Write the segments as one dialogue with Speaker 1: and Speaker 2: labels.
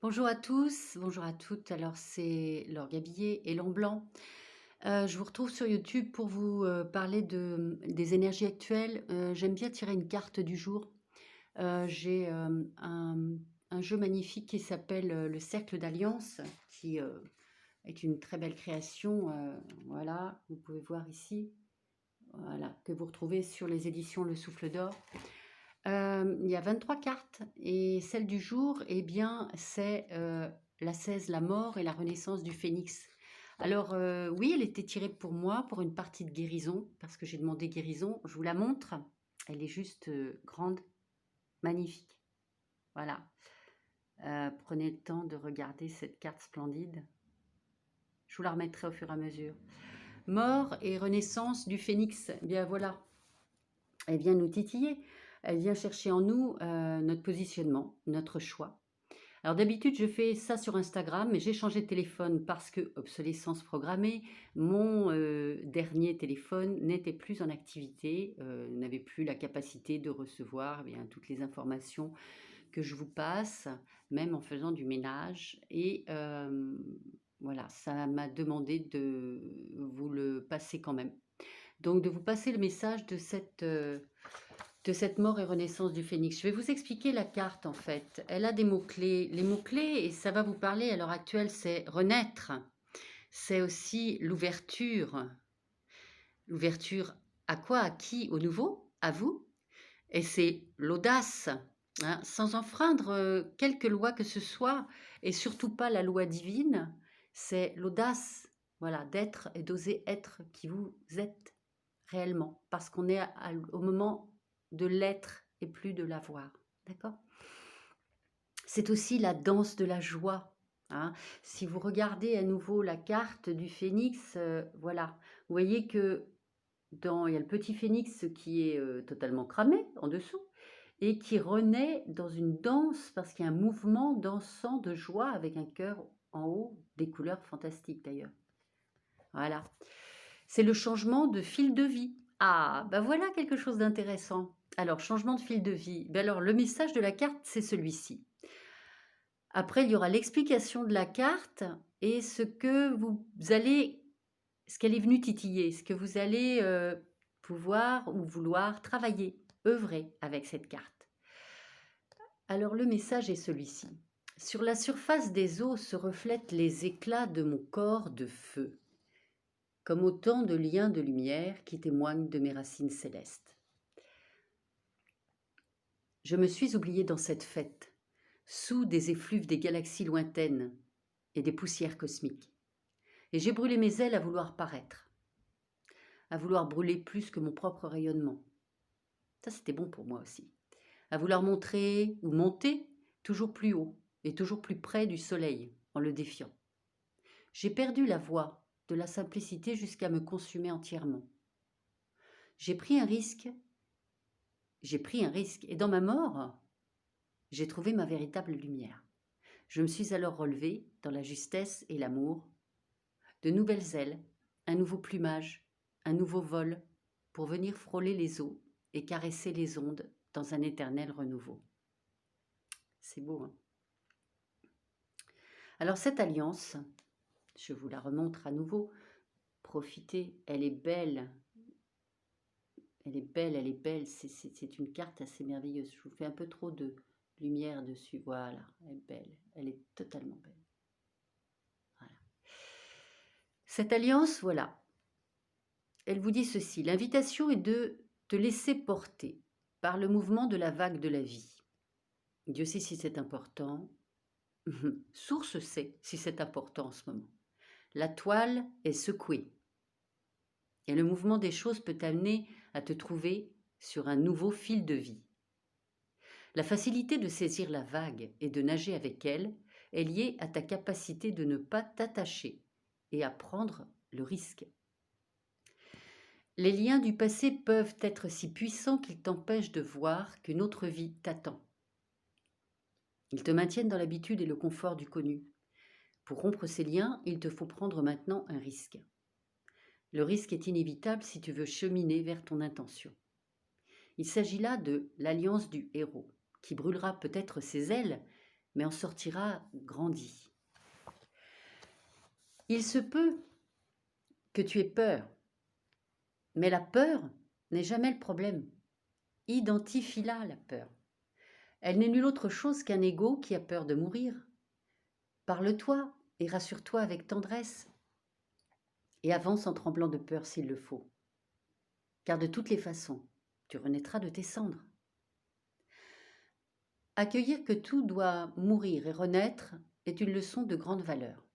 Speaker 1: Bonjour à tous, bonjour à toutes. Alors c'est Laure Gabillet et Long Blanc. Je vous retrouve sur YouTube pour vous parler des énergies actuelles. J'aime bien tirer une carte du jour. J'ai un jeu magnifique qui s'appelle le Cercle d'Alliance, qui est une très belle création. Voilà, vous pouvez voir ici, voilà, que vous retrouvez sur les éditions Le Souffle d'Or. Il y a 23 cartes et celle du jour, eh bien, c'est la 16, la mort et la renaissance du phénix. Alors, oui, elle était tirée pour moi, pour une partie de guérison, parce que j'ai demandé guérison. Je vous la montre. Elle est juste grande, magnifique. Voilà. Prenez le temps de regarder cette carte splendide. Je vous la remettrai au fur et à mesure. Mort et renaissance du phénix. Eh bien voilà, elle vient nous titiller. Elle vient chercher en nous notre positionnement, notre choix. Alors d'habitude, je fais ça sur Instagram, mais j'ai changé de téléphone parce que obsolescence programmée, mon dernier téléphone n'était plus en activité, n'avait plus la capacité de recevoir eh bien, toutes les informations que je vous passe, même en faisant du ménage. Et voilà, ça m'a demandé de vous le passer quand même. Donc de vous passer le message de cette mort et renaissance du phénix. Je vais vous expliquer la carte en fait. Elle a des mots-clés. Les mots-clés, et ça va vous parler à l'heure actuelle, c'est renaître. C'est aussi l'ouverture. L'ouverture à quoi? À qui? Au nouveau? À vous? Et c'est l'audace, hein, sans enfreindre quelque loi que ce soit, et surtout pas la loi divine. C'est l'audace, voilà, d'être et d'oser être qui vous êtes réellement, parce qu'on est au moment de l'être et plus de l'avoir. D'accord? C'est aussi la danse de la joie. Hein. Si vous regardez à nouveau la carte du phénix, voilà, vous voyez que il y a le petit phénix qui est totalement cramé en dessous et qui renaît dans une danse parce qu'il y a un mouvement dansant de joie avec un cœur en haut, des couleurs fantastiques d'ailleurs. Voilà. C'est le changement de fil de vie. Ah, ben voilà quelque chose d'intéressant. Alors, changement de fil de vie. Ben alors, le message de la carte, c'est celui-ci. Après, il y aura l'explication de la carte et ce qu'elle est venue titiller, ce que vous allez pouvoir ou vouloir travailler, œuvrer avec cette carte. Alors, le message est celui-ci. Sur la surface des eaux se reflètent les éclats de mon corps de feu, comme autant de liens de lumière qui témoignent de mes racines célestes. Je me suis oubliée dans cette fête, sous des effluves des galaxies lointaines et des poussières cosmiques. Et j'ai brûlé mes ailes à vouloir paraître, à vouloir brûler plus que mon propre rayonnement. Ça, c'était bon pour moi aussi. À vouloir montrer ou monter toujours plus haut et toujours plus près du soleil en le défiant. J'ai perdu la voie de la simplicité jusqu'à me consumer entièrement. J'ai pris un risque et dans ma mort, j'ai trouvé ma véritable lumière. Je me suis alors relevée dans la justesse et l'amour, de nouvelles ailes, un nouveau plumage, un nouveau vol, pour venir frôler les eaux et caresser les ondes dans un éternel renouveau. C'est beau, hein? Alors cette alliance, je vous la remontre à nouveau, profitez, elle est belle, elle est belle, elle est belle, c'est une carte assez merveilleuse. Je vous fais un peu trop de lumière dessus, voilà, elle est belle, elle est totalement belle. Voilà. Cette alliance, voilà, elle vous dit ceci, l'invitation est de te laisser porter par le mouvement de la vague de la vie. Dieu sait si c'est important, Source sait si c'est important en ce moment. La toile est secouée et le mouvement des choses peut t'amener à te trouver sur un nouveau fil de vie. La facilité de saisir la vague et de nager avec elle est liée à ta capacité de ne pas t'attacher et à prendre le risque. Les liens du passé peuvent être si puissants qu'ils t'empêchent de voir qu'une autre vie t'attend. Ils te maintiennent dans l'habitude et le confort du connu. Pour rompre ces liens, il te faut prendre maintenant un risque. Le risque est inévitable si tu veux cheminer vers ton intention. Il s'agit là de l'alliance du héros, qui brûlera peut-être ses ailes, mais en sortira grandi. Il se peut que tu aies peur, mais la peur n'est jamais le problème. Identifie-la, la peur. Elle n'est nulle autre chose qu'un ego qui a peur de mourir. Parle-toi et rassure-toi avec tendresse. Et avance en tremblant de peur s'il le faut. Car de toutes les façons, tu renaîtras de tes cendres. Accueillir que tout doit mourir et renaître est une leçon de grande valeur.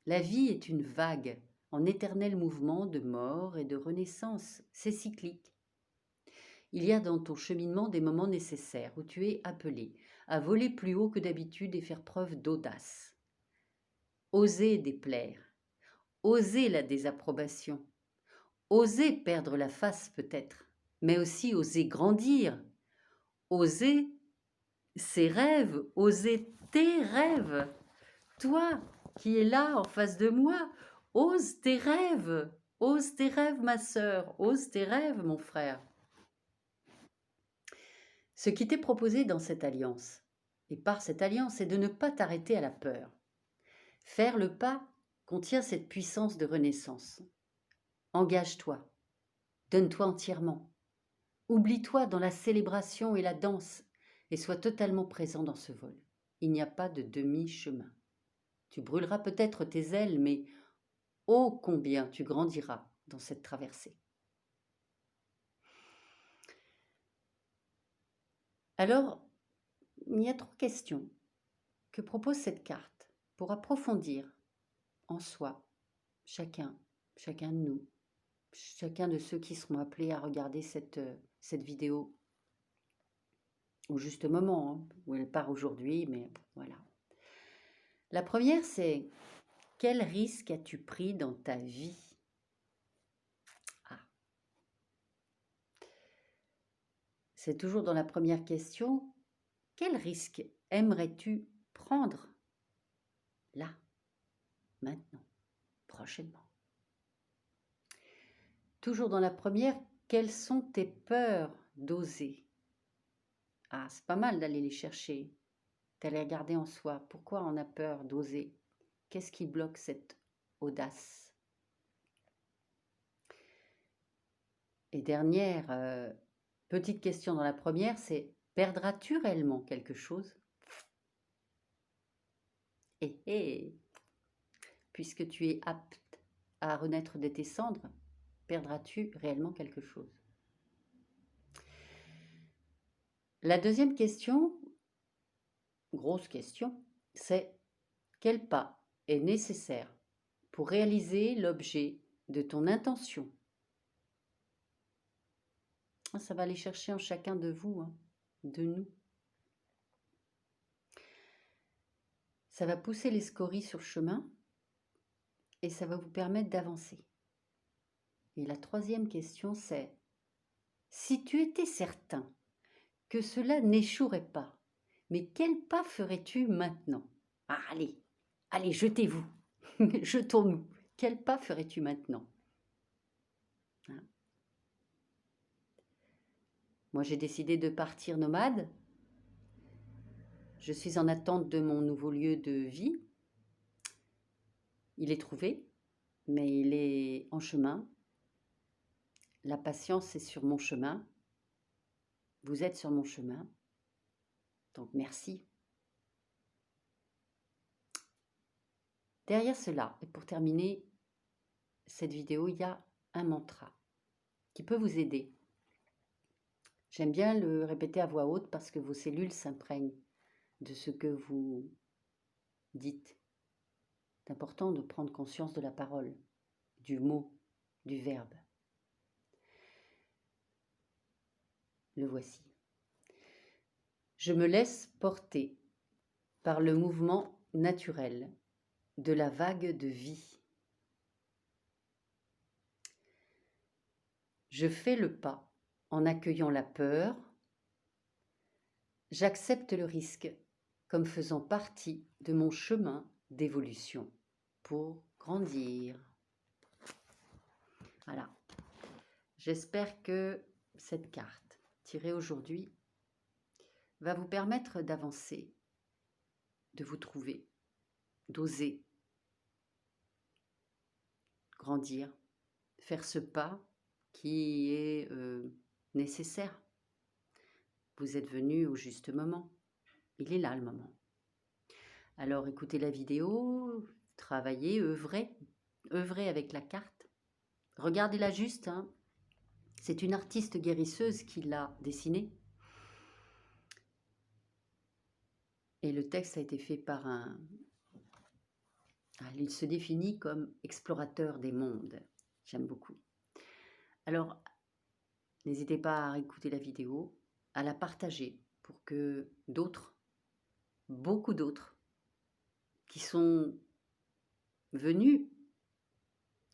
Speaker 1: La vie est une vague en éternel mouvement de mort et de renaissance. C'est cyclique. Il y a dans ton cheminement des moments nécessaires où tu es appelé à voler plus haut que d'habitude et faire preuve d'audace. Oser déplaire, oser la désapprobation, oser perdre la face peut-être, mais aussi oser grandir, oser ses rêves, oser tes rêves. Toi qui es là en face de moi, ose tes rêves, ma sœur, ose tes rêves, mon frère. Ce qui t'est proposé dans cette alliance, et par cette alliance, c'est de ne pas t'arrêter à la peur. Faire le pas contient cette puissance de renaissance. Engage-toi, donne-toi entièrement, oublie-toi dans la célébration et la danse, et sois totalement présent dans ce vol. Il n'y a pas de demi-chemin. Tu brûleras peut-être tes ailes, mais ô combien tu grandiras dans cette traversée. Alors, il y a 3 questions que propose cette carte pour approfondir en soi, chacun de nous, chacun de ceux qui seront appelés à regarder cette vidéo au juste moment, hein, où elle part aujourd'hui, mais voilà. La première, c'est: quel risque as-tu pris dans ta vie? C'est toujours dans la première question. Quel risque aimerais-tu prendre là, maintenant, prochainement? Toujours dans la première, quelles sont tes peurs d'oser? Ah, c'est pas mal d'aller les chercher, d'aller regarder en soi. Pourquoi on a peur d'oser? Qu'est-ce qui bloque cette audace? Et dernière, petite question dans la première, c'est: perdras-tu réellement quelque chose? Puisque tu es apte à renaître de tes cendres, perdras-tu réellement quelque chose? La deuxième question, grosse question, c'est: quel pas est nécessaire pour réaliser l'objet de ton intention? Ça va aller chercher en chacun de vous, hein, de nous. Ça va pousser les scories sur le chemin et ça va vous permettre d'avancer. Et la troisième question, c'est: si tu étais certain que cela n'échouerait pas, mais quel pas ferais-tu maintenant? Ah, allez, jetez-vous, jetons-nous. Quel pas ferais-tu maintenant? Hein? Moi, j'ai décidé de partir nomade. Je suis en attente de mon nouveau lieu de vie. Il est trouvé, mais il est en chemin. La patience est sur mon chemin. Vous êtes sur mon chemin. Donc, merci. Derrière cela, et pour terminer cette vidéo, il y a un mantra qui peut vous aider. J'aime bien le répéter à voix haute parce que vos cellules s'imprègnent de ce que vous dites. C'est important de prendre conscience de la parole, du mot, du verbe. Le voici. Je me laisse porter par le mouvement naturel de la vague de vie. Je fais le pas en accueillant la peur. J'accepte le risque comme faisant partie de mon chemin d'évolution pour grandir. Voilà. J'espère que cette carte tirée aujourd'hui va vous permettre d'avancer de vous trouver, d'oser grandir, faire ce pas qui est nécessaire. Vous êtes venu au juste moment. Il est là le moment. Alors écoutez la vidéo, travaillez, œuvrez avec la carte. Regardez-la juste, hein. C'est une artiste guérisseuse qui l'a dessinée. Et le texte a été fait par un... Il se définit comme explorateur des mondes. J'aime beaucoup. Alors, n'hésitez pas à écouter la vidéo, à la partager pour que d'autres, beaucoup d'autres, qui sont venus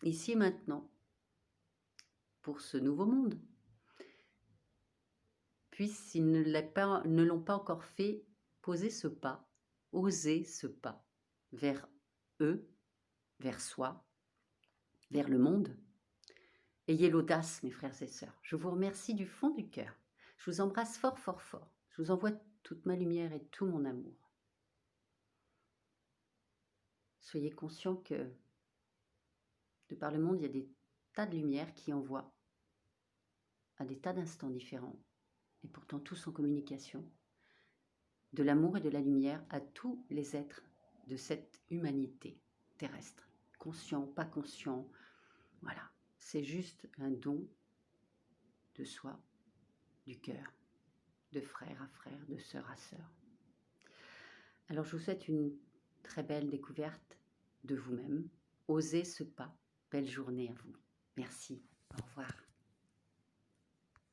Speaker 1: ici maintenant pour ce nouveau monde, puissent, s'ils ne l'ont pas encore fait, poser ce pas, oser ce pas vers eux, vers soi, vers le monde. Ayez l'audace, mes frères et sœurs. Je vous remercie du fond du cœur. Je vous embrasse fort, fort, fort. Je vous envoie toute ma lumière et tout mon amour. Soyez conscients que de par le monde, il y a des tas de lumières qui envoient à des tas d'instants différents, et pourtant tous en communication, de l'amour et de la lumière à tous les êtres de cette humanité terrestre, conscient, pas conscient. Voilà, c'est juste un don de soi, du cœur, de frère à frère, de sœur à sœur. Alors je vous souhaite une très belle découverte de vous-même. Osez ce pas. Belle journée à vous. Merci. Au revoir.